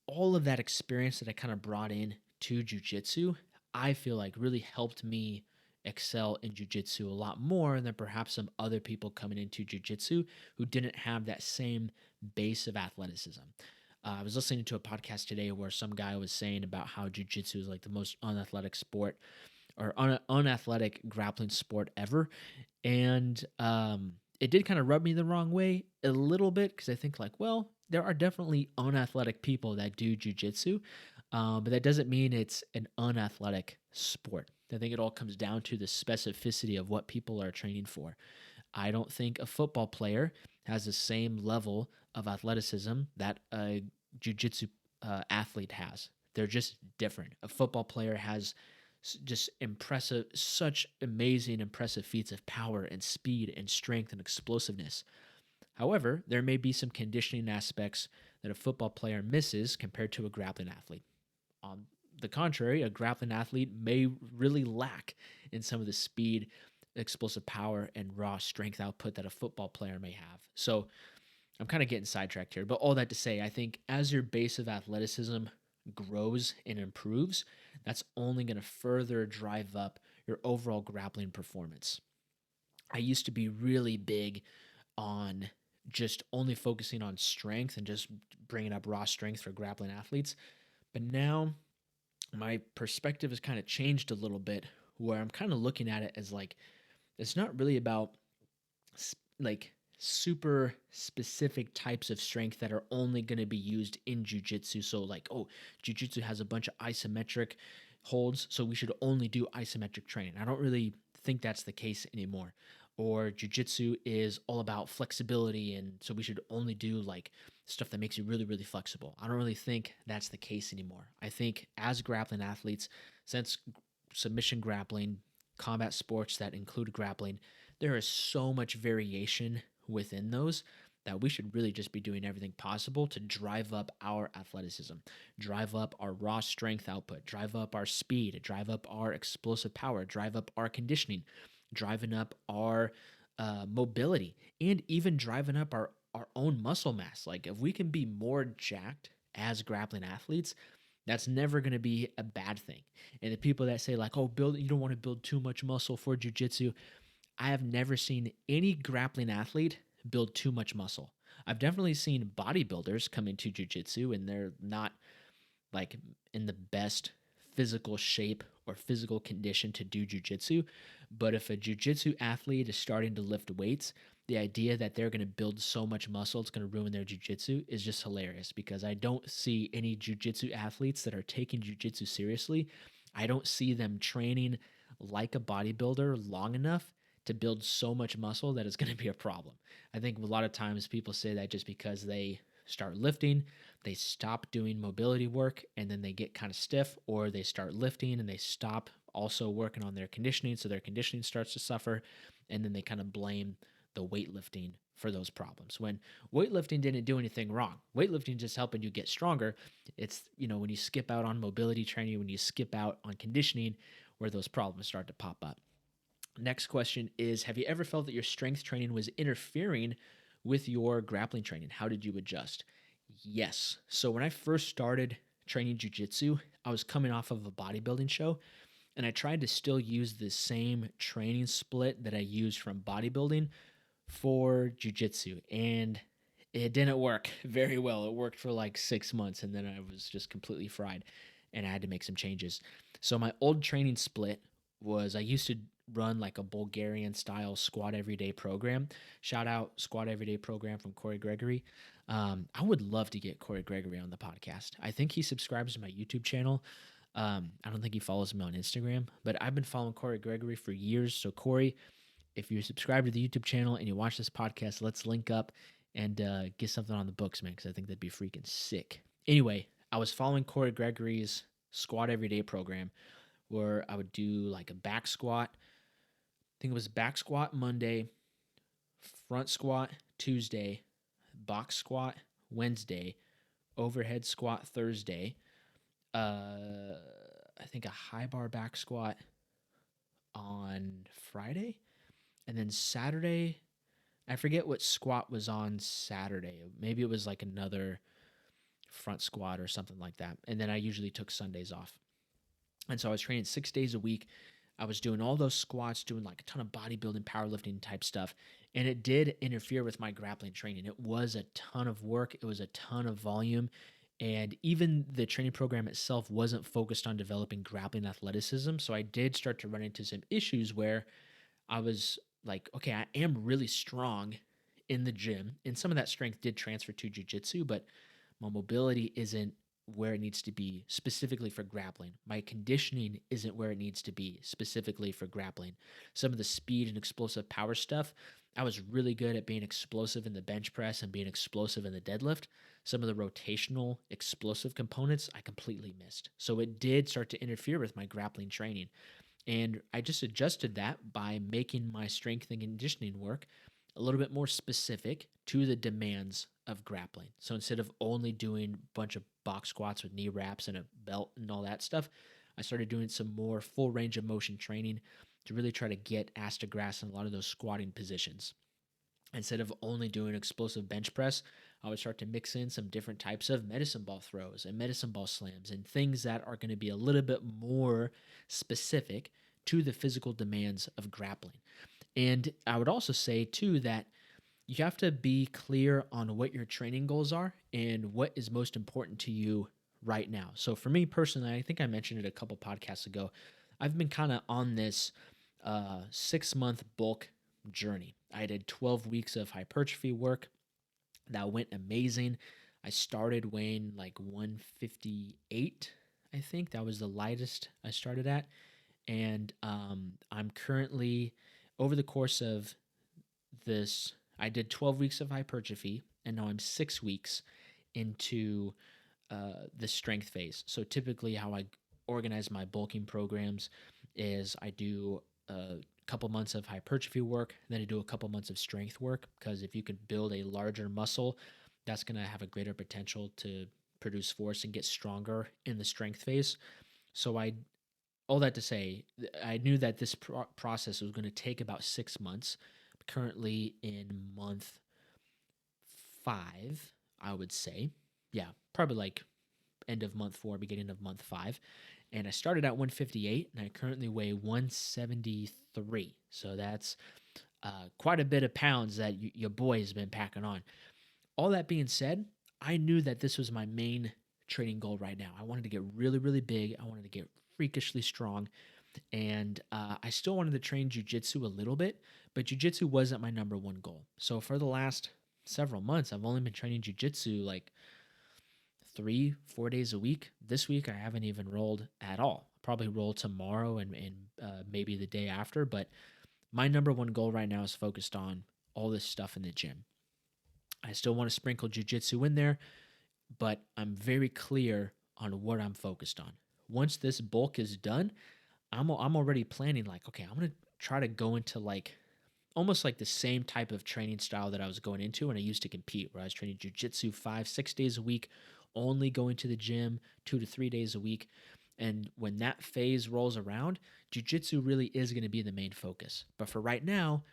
[SPEAKER 1] All of that experience that I kind of brought in to jiu-jitsu, I feel like really helped me excel in jiu-jitsu a lot more than perhaps some other people coming into jiu-jitsu who didn't have that same base of athleticism. I was listening to a podcast today where some guy was saying about how jiu-jitsu is like the most unathletic sport or unathletic grappling sport ever. And it did kind of rub me the wrong way a little bit because I think like, well, there are definitely unathletic people that do jujitsu, but that doesn't mean it's an unathletic sport. I think it all comes down to the specificity of what people are training for. I don't think a football player has the same level of athleticism that a jiu-jitsu athlete has. They're just different. A football player has just impressive, such amazing, impressive feats of power and speed and strength and explosiveness. However, there may be some conditioning aspects that a football player misses compared to a grappling athlete. On the contrary, a grappling athlete may really lack in some of the speed, explosive power, and raw strength output that a football player may have. So I'm kind of getting sidetracked here, but all that to say, I think as your base of athleticism grows and improves, that's only going to further drive up your overall grappling performance. I used to be really big on just only focusing on strength and just bringing up raw strength for grappling athletes. But now my perspective has kind of changed a little bit where I'm kind of looking at it as like, it's not really about like super specific types of strength that are only going to be used in jiu-jitsu. So like, oh, jiu-jitsu has a bunch of isometric holds, so we should only do isometric training. I don't really think that's the case anymore. Or jiu-jitsu is all about flexibility, and so we should only do like stuff that makes you really, really flexible. I don't really think that's the case anymore. I think as grappling athletes, since submission grappling, combat sports that include grappling, there is so much variation within those that we should really just be doing everything possible to drive up our athleticism, drive up our raw strength output, drive up our speed, drive up our explosive power, drive up our conditioning, driving up our mobility, and even driving up our own muscle mass. Like if we can be more jacked as grappling athletes, that's never going to be a bad thing. And the people that say like, oh, you don't want to build too much muscle for jiu-jitsu, I have never seen any grappling athlete build too much muscle. I've definitely seen bodybuilders come into jiu-jitsu and they're not like in the best physical shape or physical condition to do jujitsu. But if a jujitsu athlete is starting to lift weights, the idea that they're going to build so much muscle it's going to ruin their jujitsu is just hilarious, because I don't see any jujitsu athletes that are taking jujitsu seriously. I don't see them training like a bodybuilder long enough to build so much muscle that it's going to be a problem. I think a lot of times people say that just because they start lifting, they stop doing mobility work, and then they get kind of stiff, or they start lifting and they stop also working on their conditioning, so their conditioning starts to suffer, and then they kind of blame the weightlifting for those problems, when weightlifting didn't do anything wrong. Weightlifting just helping you get stronger. It's, when you skip out on mobility training, when you skip out on conditioning, where those problems start to pop up. Next question is, have you ever felt that your strength training was interfering with your grappling training? How did you adjust? Yes. So when I first started training jiu-jitsu, I was coming off of a bodybuilding show, and I tried to still use the same training split that I used from bodybuilding for jiu-jitsu, and it didn't work very well. It worked for like 6 months, and then I was just completely fried, and I had to make some changes. So my old training split was, I used to run like a Bulgarian style squat everyday program. Shout out squat everyday program from Corey Gregory. I would love to get Corey Gregory on the podcast. I think he subscribes to my YouTube channel. I don't think he follows me on Instagram, but I've been following Corey Gregory for years. So Corey, if you subscribe to the YouTube channel and you watch this podcast, let's link up and get something on the books, man, because I think that'd be freaking sick. Anyway, I was following Corey Gregory's squat everyday program, where I would do like a back squat. I think it was back squat Monday, front squat Tuesday, box squat Wednesday, overhead squat Thursday, I think a high bar back squat on Friday, and then Saturday, I forget what squat was on Saturday. Maybe it was like another front squat or something like that. And then I usually took Sundays off. And so I was training 6 days a week. I was doing all those squats, doing like a ton of bodybuilding, powerlifting type stuff. And it did interfere with my grappling training. It was a ton of work. It was a ton of volume. And even the training program itself wasn't focused on developing grappling athleticism. So I did start to run into some issues where I was like, okay, I am really strong in the gym. And some of that strength did transfer to jiu-jitsu, but my mobility isn't where it needs to be specifically for grappling. My conditioning isn't where it needs to be specifically for grappling. Some of the speed and explosive power stuff, I was really good at being explosive in the bench press and being explosive in the deadlift. Some of the rotational explosive components I completely missed. So it did start to interfere with my grappling training. And I just adjusted that by making my strength and conditioning work a little bit more specific to the demands of grappling. So instead of only doing a bunch of box squats with knee wraps and a belt and all that stuff, I started doing some more full range of motion training to really try to get ass to grass in a lot of those squatting positions. Instead of only doing explosive bench press, I would start to mix in some different types of medicine ball throws and medicine ball slams and things that are going to be a little bit more specific to the physical demands of grappling. And I would also say, too, that you have to be clear on what your training goals are and what is most important to you right now. So for me personally, I think I mentioned it a couple podcasts ago, I've been kind of on this 6-month bulk journey. I did 12 weeks of hypertrophy work. That went amazing. I started weighing like 158, I think. That was the lightest I started at. And I'm currently, over the course of this, I did 12 weeks of hypertrophy, and now I'm 6 weeks into the strength phase. So typically how I organize my bulking programs is I do a couple months of hypertrophy work, then I do a couple months of strength work, because if you can build a larger muscle, that's going to have a greater potential to produce force and get stronger in the strength phase. So all that to say, I knew that this process was going to take about 6 months. Currently in month 5, I would say. Yeah, probably like end of month 4, beginning of month 5. And I started at 158, and I currently weigh 173. So that's quite a bit of pounds that your boy has been packing on. All that being said, I knew that this was my main training goal right now. I wanted to get really, really big. I wanted to get freakishly strong. And I still wanted to train jiu-jitsu a little bit, but jiu-jitsu wasn't my number one goal. So for the last several months, I've only been training jiu-jitsu like 3-4 days a week. This week, I haven't even rolled at all. I'll probably roll tomorrow and maybe the day after, but my number one goal right now is focused on all this stuff in the gym. I still want to sprinkle jiu-jitsu in there, but I'm very clear on what I'm focused on. Once this bulk is done, I'm already planning like, okay, I'm going to try to go into like almost like the same type of training style that I was going into when I used to compete, where I was training jiu-jitsu 5-6 days a week, only going to the gym 2 to 3 days a week. And when that phase rolls around, jiu-jitsu really is going to be the main focus. But for right now,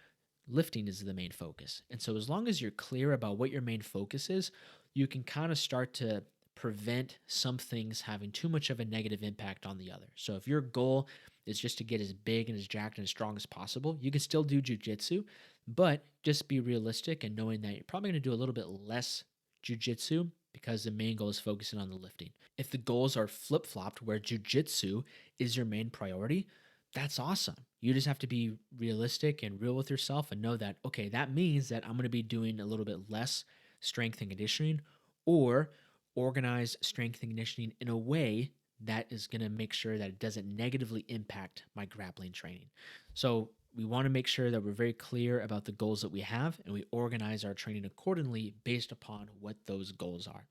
[SPEAKER 1] lifting is the main focus. And so as long as you're clear about what your main focus is, you can kind of start to prevent some things having too much of a negative impact on the other. So if your goal is just to get as big and as jacked and as strong as possible, you can still do jiu-jitsu, but just be realistic and knowing that you're probably going to do a little bit less jiu-jitsu because the main goal is focusing on the lifting. If the goals are flip-flopped where jiu-jitsu is your main priority, that's awesome. You just have to be realistic and real with yourself and know that, okay, that means that I'm going to be doing a little bit less strength and conditioning, or organize strength and conditioning in a way that is going to make sure that it doesn't negatively impact my grappling training. So we want to make sure that we're very clear about the goals that we have, and we organize our training accordingly based upon what those goals are.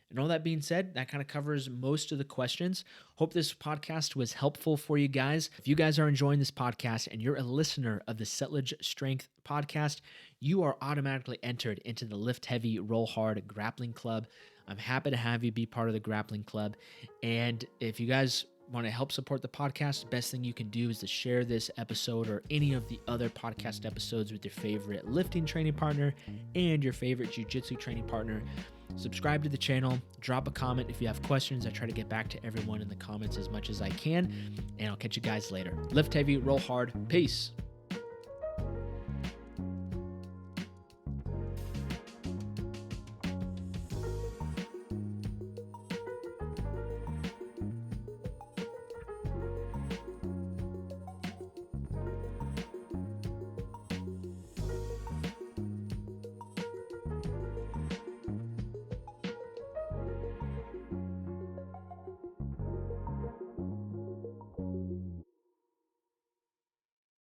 [SPEAKER 1] And all that being said, that kind of covers most of the questions. Hope this podcast was helpful for you guys. If you guys are enjoying this podcast and you're a listener of the Settlage Strength podcast, you are automatically entered into the Lift Heavy, Roll Hard Grappling Club. I'm happy to have you be part of the Grappling Club. And if you guys want to help support the podcast, the best thing you can do is to share this episode or any of the other podcast episodes with your favorite lifting training partner and your favorite jiu-jitsu training partner. Subscribe to the channel, drop a comment if you have questions. I try to get back to everyone in the comments as much as I can, and I'll catch you guys later. Lift heavy, roll hard. Peace.